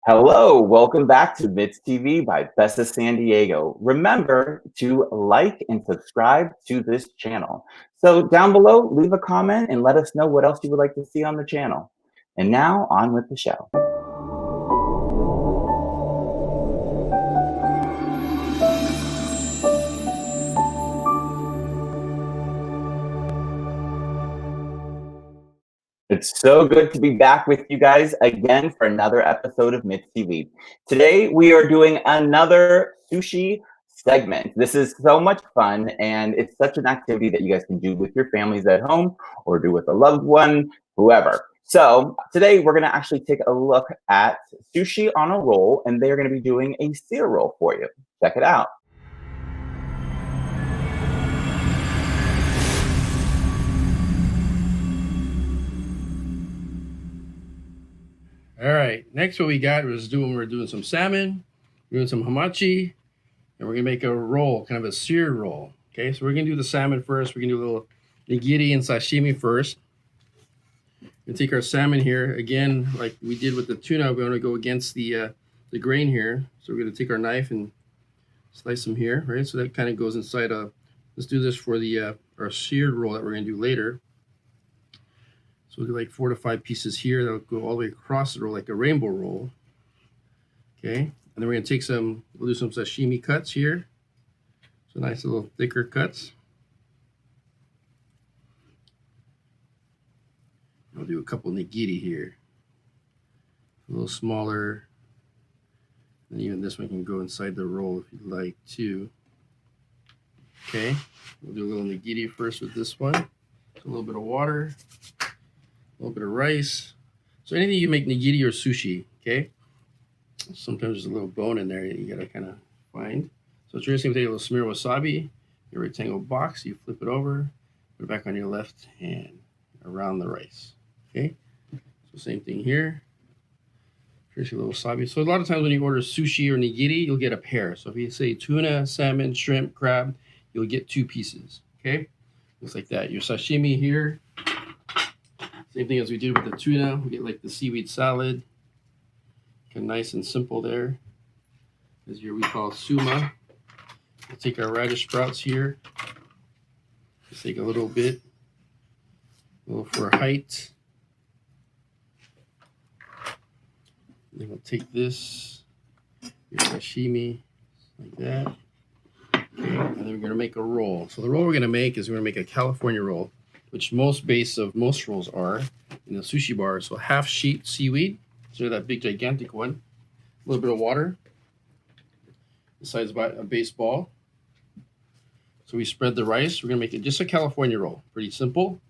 Hello, welcome back to MITZ TV by Best of San Diego. Remember to like and subscribe to this channel. So down below, leave a comment and let us know what else you would like to see on the channel. And now on with the show. It's so good to be back with you guys again for another episode of MITZ TV. Today we are doing another sushi segment. This is so much fun and it's such an activity that you guys can do with your families at home or do with a loved one, whoever. So today we're going to actually take a look at sushi on a roll, and they're going to be doing a sear roll for you. Check it out. All right, next what we got was we're doing some salmon, we're doing some hamachi, and we're gonna make a roll, kind of a seared roll. Okay, so we're gonna do the salmon first. We're gonna do a little nigiri and sashimi first. We're gonna take our salmon here again, like we did with the tuna. We're gonna go against the grain here. So we're gonna take our knife and slice them here, right? So that kind of goes inside. Let's do this for the our seared roll that we're gonna do later. So we'll do like 4 to 5 pieces here. That'll go all the way across the roll like a rainbow roll. Okay, and then we're gonna take we'll do some sashimi cuts here. So nice little thicker cuts. I'll do a couple nigiri here. A little smaller. And even this one can go inside the roll if you'd like to. Okay, we'll do a little nigiri first with this one. So a little bit of water. A little bit of rice. So anything you make nigiri or sushi, okay? Sometimes there's a little bone in there you gotta kind of find. So it's just gonna take a little smear of wasabi, your rectangle box, you flip it over, put it back on your left hand around the rice, okay? So same thing here. Here's your little wasabi. So a lot of times when you order sushi or nigiri, you'll get a pair. So if you say tuna, salmon, shrimp, crab, you'll get 2 pieces, okay? Looks like that. Your sashimi here. Same thing as we did with the tuna. We get like the seaweed salad. Kind of nice and simple there. As here we call suma. We'll take our radish sprouts here. Just take a little bit. A little for height. Then we'll take this. Your sashimi. Like that. Okay. And then we're going to make a roll. So the roll we're going to make is we're going to make a California roll, which most base of most rolls are in the sushi bar. So half sheet seaweed, so that big gigantic one, a little bit of water, the size of a baseball. So we spread the rice. We're gonna make it just a California roll, pretty simple.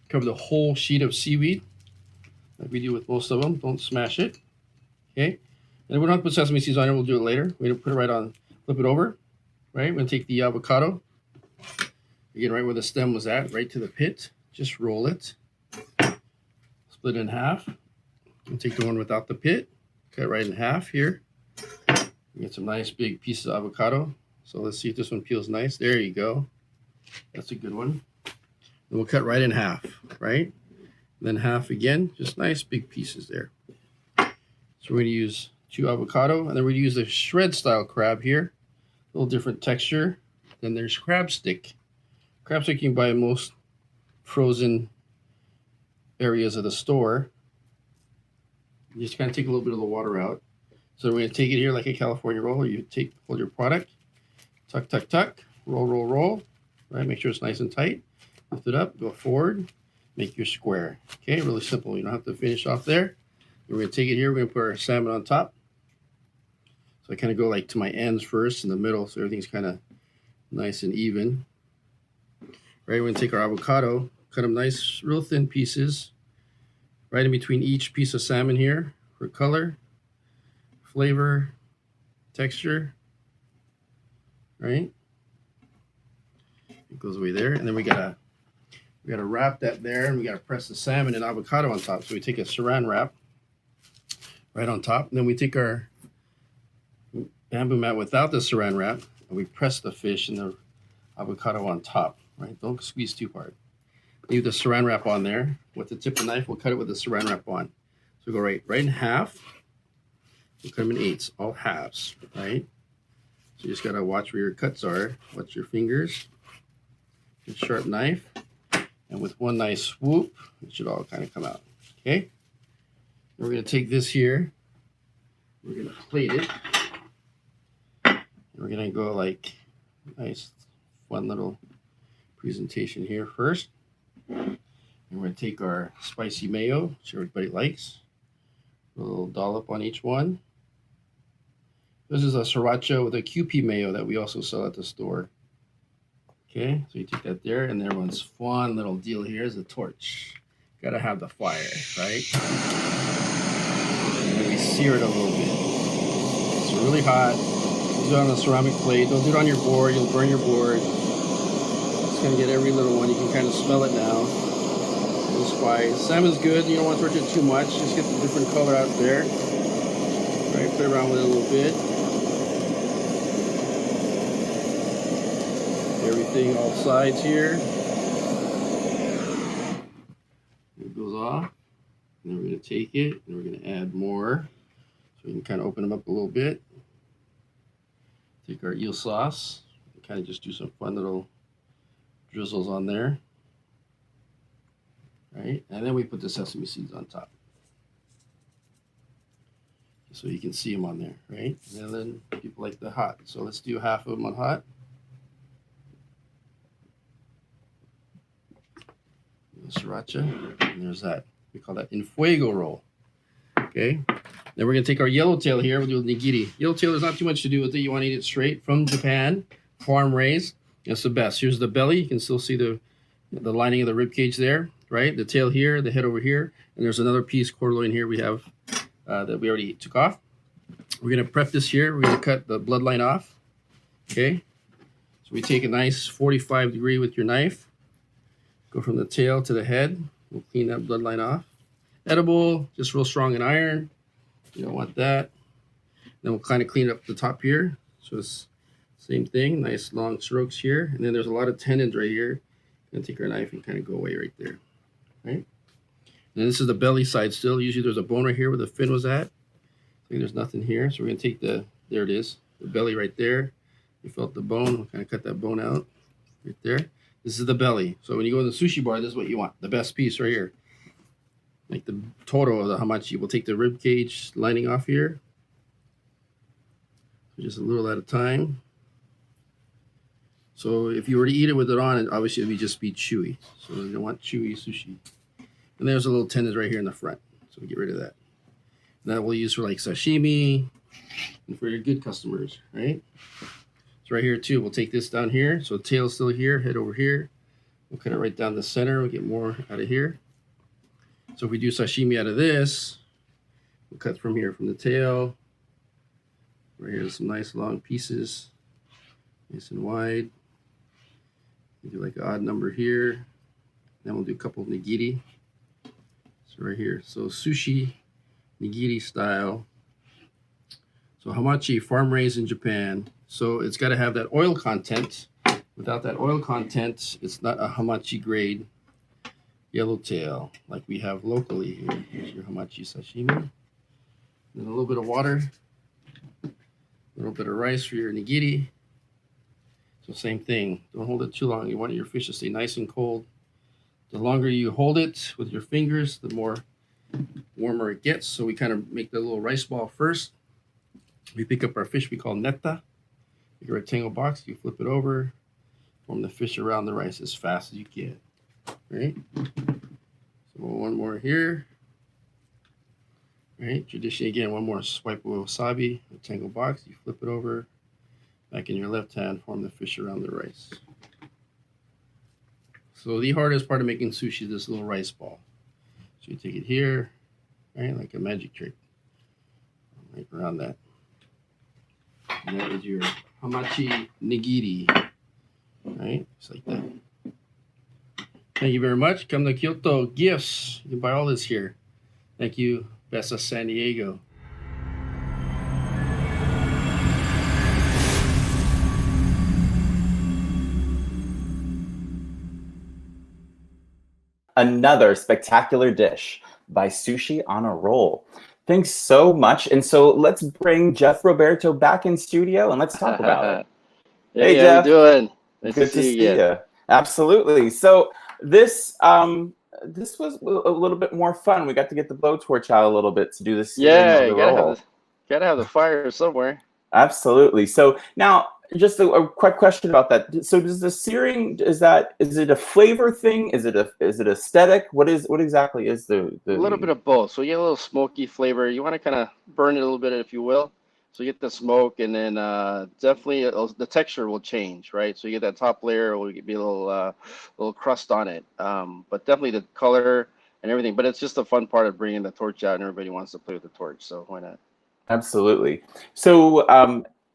Cover the whole sheet of seaweed, like we do with most of them. Don't smash it, okay? And we don't have to put sesame seeds on it. We'll do it later. We're gonna put it right on, flip it over, right? We're gonna take the avocado. Again, right where the stem was at, right to the pit. Just roll it. Split it in half. And take the one without the pit. Cut right in half here. You get some nice big pieces of avocado. So let's see if this one peels nice. There you go. That's a good one. And we'll cut right in half, right? And then half again. Just nice big pieces there. So we're going to use 2 avocado. And then we're going to use the shred style crab here. A little different texture. Then there's crab stick. Crab stick you can buy in most frozen areas of the store. You just kind of take a little bit of the water out. So we're going to take it here like a California roll. You hold your product, tuck, tuck, tuck, roll, roll, roll. Right, make sure it's nice and tight. Lift it up, go forward, make your square. Okay, really simple. You don't have to finish off there. We're going to take it here. We're going to put our salmon on top. So I kind of go like to my ends first in the middle, so everything's kind of nice and even. Right, we're going to take our avocado, cut them nice, real thin pieces, right in between each piece of salmon here for color, flavor, texture, right? It goes away there, and then we gotta wrap that there, and we gotta press the salmon and avocado on top. So we take a saran wrap right on top, and then we take our bamboo mat without the saran wrap, and we press the fish and the avocado on top. Right, don't squeeze too hard. Leave the saran wrap on there. With the tip of the knife, we'll cut it with the saran wrap on. So go right in half. We'll cut them in eighths, all halves, right? So you just gotta watch where your cuts are, watch your fingers, get a sharp knife, and with one nice swoop, it should all kind of come out, okay? We're gonna take this here, we're gonna plate it, and we're gonna go like nice, fun little presentation here first. And we're gonna take our spicy mayo, which everybody likes, a little dollop on each one. This is a sriracha with a QP mayo that we also sell at the store. Okay, so you take that there, and everyone's fun little deal here is the torch. Gotta have the fire, right? And then we sear it a little bit. It's really hot. Do it on a ceramic plate. Don't do it on your board. You'll burn your board. It's gonna get every little one. You can kind of smell it now. Little spice. Salmon's good. You don't want to torch it too much. Just get the different color out there. Right, play around with it a little bit. Everything, all sides here. It goes off. And then we're going to take it and we're going to add more. So we can kind of open them up a little bit. Take our eel sauce. Kind of just do some fun little drizzles on there. Right? And then we put the sesame seeds on top. So you can see them on there, right? And then people like the hot. So let's do half of them on hot. Sriracha, and there's that. We call that in fuego roll. Okay. Then we're gonna take our yellowtail here. We'll do nigiri. Yellowtail, there's not too much to do with it. You want to eat it straight from Japan, farm raised. It's the best. Here's the belly. You can still see the lining of the rib cage there, right? The tail here, the head over here, and there's another piece corloin here we have that we already took off. We're gonna prep this here. We're gonna cut the bloodline off. Okay. So we take a nice 45-degree with your knife. Go from the tail to the head. We'll clean that bloodline off. Edible, just real strong in iron. You don't want that. Then we'll kind of clean up the top here. So it's same thing, nice long strokes here. And then there's a lot of tendons right here. Gonna take our knife and kind of go away right there, right? And this is the belly side still. Usually there's a bone right here where the fin was at. See, there's nothing here. So we're gonna take there it is, the belly right there. You felt the bone, we'll kind of cut that bone out right there. This is the belly. So when you go to the sushi bar, this is what you want. The best piece right here. Like the total of the hamachi. We'll take the rib cage lining off here. So just a little at a time. So if you were to eat it with it on, obviously it would just be chewy. So you don't want chewy sushi. And there's a little tendon right here in the front. So we get rid of that. And that we'll use for like sashimi and for your good customers, right? So right here too, we'll take this down here. So tail's still here, head over here. We'll cut it right down the center. We'll get more out of here. So if we do sashimi out of this, we'll cut from here from the tail. Right here, some nice long pieces, nice and wide. We'll do like an odd number here. Then we'll do a couple of nigiri. So right here, so sushi, nigiri style. So hamachi, farm raised in Japan. So it's got to have that oil content. Without that oil content, it's not a hamachi grade yellowtail like we have locally here. Here's your hamachi sashimi. Then a little bit of water, a little bit of rice for your nigiri. So same thing. Don't hold it too long. You want your fish to stay nice and cold. The longer you hold it with your fingers, the more warmer it gets. So we kind of make the little rice ball first. We pick up our fish we call neta. Make a rectangle box, you flip it over, form the fish around the rice as fast as you can. Right? So one more here. Right? Traditionally, again, one more swipe of wasabi, rectangle box, you flip it over, back in your left hand, form the fish around the rice. So the hardest part of making sushi is this little rice ball. So you take it here, right, like a magic trick, right around that. And that is your hamachi nigiri, right? Just like that. Thank you very much. Come to Kyoto Gifts. You can buy all this here. Thank you, Best of San Diego. Another spectacular dish by Sushi on a Roll. Thanks so much. And so let's bring Jeff Roberto back in studio and let's talk about it. Hey, Hey, how you Jeff. doing? Nice to Good to see you see again. you. Absolutely. So this was a little bit more fun. We got to get the blowtorch out a little bit to do the searing Yeah, of the you gotta have roll. the fire somewhere. Absolutely. So now, just a quick question about that. So, does the searing is it a flavor thing? Is it aesthetic? What exactly is A little bit of both. So you get a little smoky flavor. You want to kind of burn it a little bit, if you will. So you get the smoke, and then definitely the texture will change, right? So you get that top layer will be a little crust on it. But definitely the color and everything. But it's just the fun part of bringing the torch out, and everybody wants to play with the torch. So why not? Absolutely. So,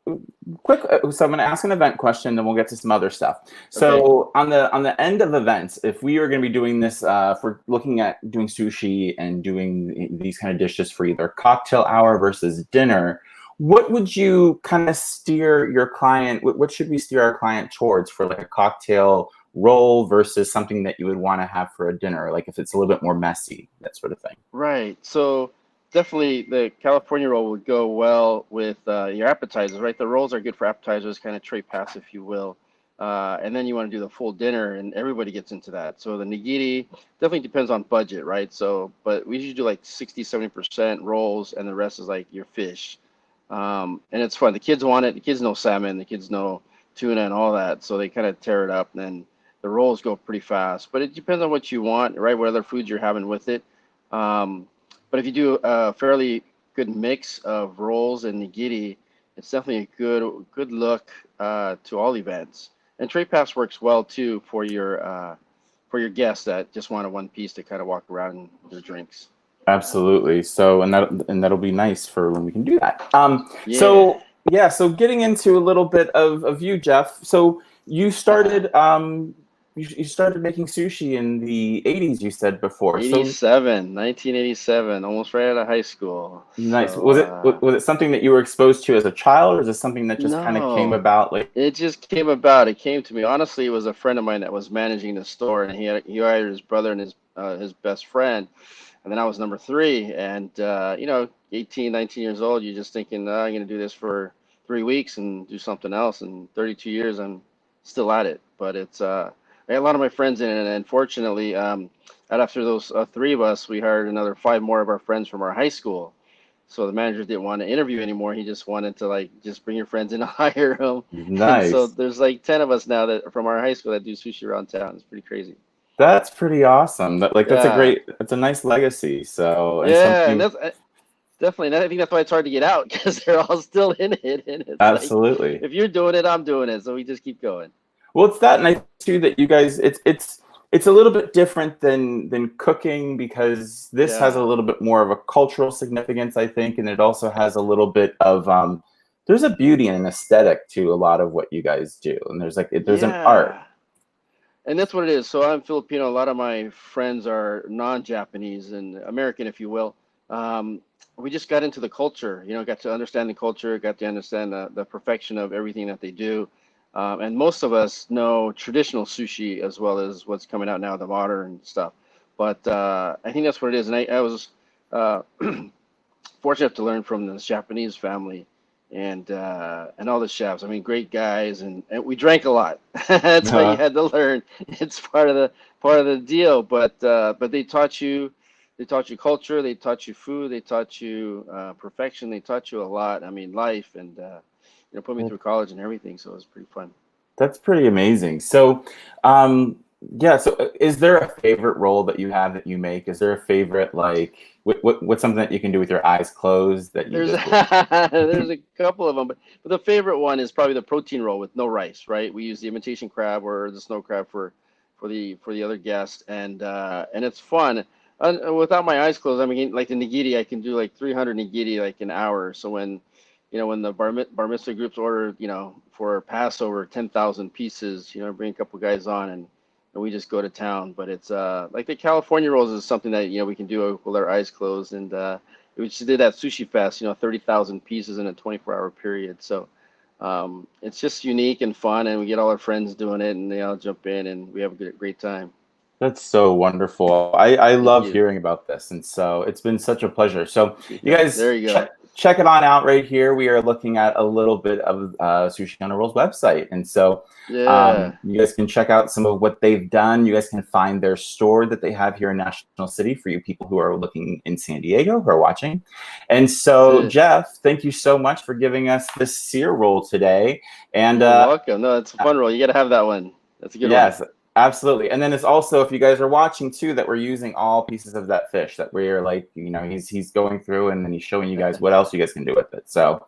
so I'm going to ask an event question, then we'll get to some other stuff. So, Okay. on the end of events, if we are going to be doing this for looking at doing sushi and doing these kind of dishes for either cocktail hour versus dinner, what would you kind of steer your client? What should we steer our client towards for like a cocktail roll versus something that you would want to have for a dinner? Like if it's a little bit more messy, that sort of thing. Right. So definitely the California roll would go well with your appetizers, right? The rolls are good for appetizers, kind of tray pass, if you will. And then you want to do the full dinner, and everybody gets into that. So the nigiri definitely depends on budget, right? So, but we usually do like 60, 70% rolls, and the rest is like your fish. And it's fun. The kids want it. The kids know salmon. The kids know tuna and all that. So they kind of tear it up, and then the rolls go pretty fast. But it depends on what you want, right? What other foods you're having with it. Um, but if you do a fairly good mix of rolls and nigiri, it's definitely a good look to all events. And tray pass works well too for your guests that just want a one piece to kind of walk around their drinks. Absolutely. So, and that'll be nice for when we can do that. Yeah. So yeah. So getting into a little bit of you, Jeff. So you started you started making sushi in the '80s. You said before. So 1987, almost right out of high school. nice. So Was it something that you were exposed to as a child, or is it something that just kind of came no, about? Like it just came about. It came to me. Honestly, it was a friend of mine that was managing the store, and he hired his brother and his best friend. And then I was number three, and 18, 19 years old, you're just thinking, I'm going to do this for 3 weeks and do something else. And 32 years, I'm still at it. But I had a lot of my friends in it, and unfortunately, right after those three of us, we hired another five more of our friends from our high school. So the manager didn't want to interview anymore. He just wanted to like just bring your friends in and hire them. And so nice. there's like 10 of us now that from our high school that do sushi around town. It's pretty crazy. That's pretty awesome. Yeah. That's a nice legacy. So and Yeah, and something that's definitely. And I think that's why it's hard to get out because they're all still in it, and it's like absolutely. if you're doing it, I'm doing it. So we just keep going. Well, it's that nice too that you guys it's a little bit different than cooking because this has a Yeah. little bit more of a cultural significance, I think, and it also has a little bit of there's a beauty and an aesthetic to a lot of what you guys do, and there's an art. Yeah. And that's what it is. So I'm Filipino. A lot of my friends are non-Japanese and American, if you will. Um, we just got into the culture, got to understand the culture, got to understand the perfection of everything that they do. And most of us know traditional sushi as well as what's coming out now, the modern stuff. But I think that's what it is. And I was uh, fortunate to learn from this Japanese family and all the chefs. I mean, great guys, and we drank a lot. That's how you had to learn. It's part of the deal. But they taught you culture, they taught you food, they taught you perfection, they taught you a lot. I mean, life, and put me through college and everything. So it was pretty fun. That's pretty amazing. So, yeah. So, is there a favorite role that you have that you make? Is there a favorite like what's something that you can do with your eyes closed that you There's just there's a couple of them, but the favorite one is probably the protein roll with no rice, right? We use the imitation crab or the snow crab for the other guest, and it's fun. Without my eyes closed, I mean, like the nigiri, I can do like 300 nigiri like an hour. So when the bar mitzvah groups order, for Passover, 10,000 pieces, bring a couple guys on and we just go to town. But it's like the California rolls is something that we can do with our eyes closed, and we just did that sushi fest, 30,000 pieces in a 24-hour period. So it's just unique and fun, and we get all our friends doing it, and they all jump in, and we have a great time. That's so wonderful. I love you. hearing about this. And so it's been such a pleasure. So you guys There you go. check it on out right here. We are looking at a little bit of Sushi on a Roll's website. And so Yeah. you guys can check out some of what they've done. You guys can find their store that they have here in National City for you people who are looking in San Diego who are watching. And so, Jeff, thank you so much for giving us this Sear Roll today. And You're welcome. No, it's a fun roll. You got to have that one. That's a good one. Yes, absolutely. And then it's also, if you guys are watching too, that we're using all pieces of that fish, that we're like, you know, he's going through and then he's showing you guys what else you guys can do with it. So,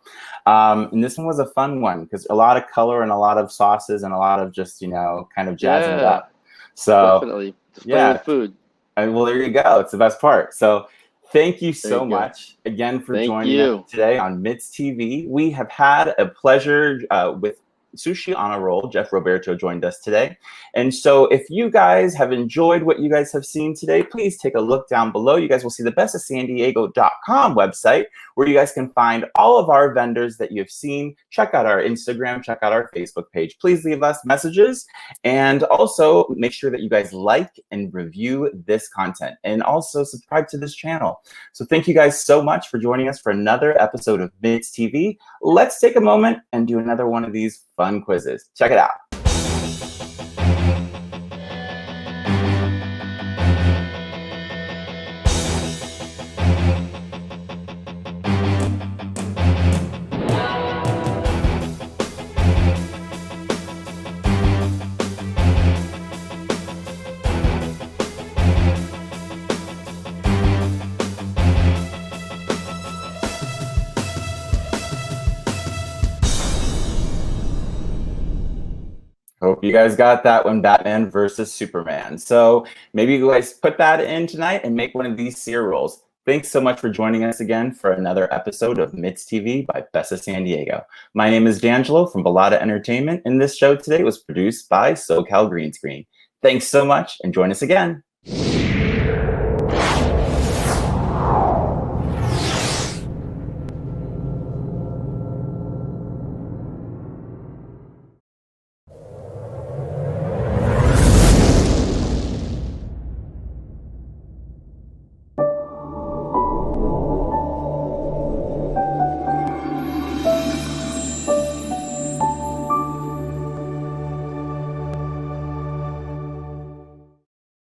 and this one was a fun one because a lot of color and a lot of sauces and a lot of just, you know, kind of jazzing it up. So definitely. Just playing with food. Well, there you go. It's the best part. So thank you so much again for joining us today on MITZ TV. We have had a pleasure with Sushi on a Roll. Jeff Roberto joined us today. And so if you guys have enjoyed what you guys have seen today, please take a look down below. You guys will see the bestofsandiego.com website where you guys can find all of our vendors that you've seen. Check out our Instagram, check out our Facebook page. Please leave us messages and also make sure that you guys like and review this content and also subscribe to this channel. So thank you guys so much for joining us for another episode of MITZ TV. Let's take a moment and do another one of these fun quizzes. Check it out. Hope you guys got that one, Batman versus Superman. So maybe you guys put that in tonight and make one of these Sear Rolls. Thanks so much for joining us again for another episode of MITZ TV by Best of San Diego. My name is D'Angelo from Balada Entertainment, and this show today was produced by SoCal Green Screen. Thanks so much, and join us again.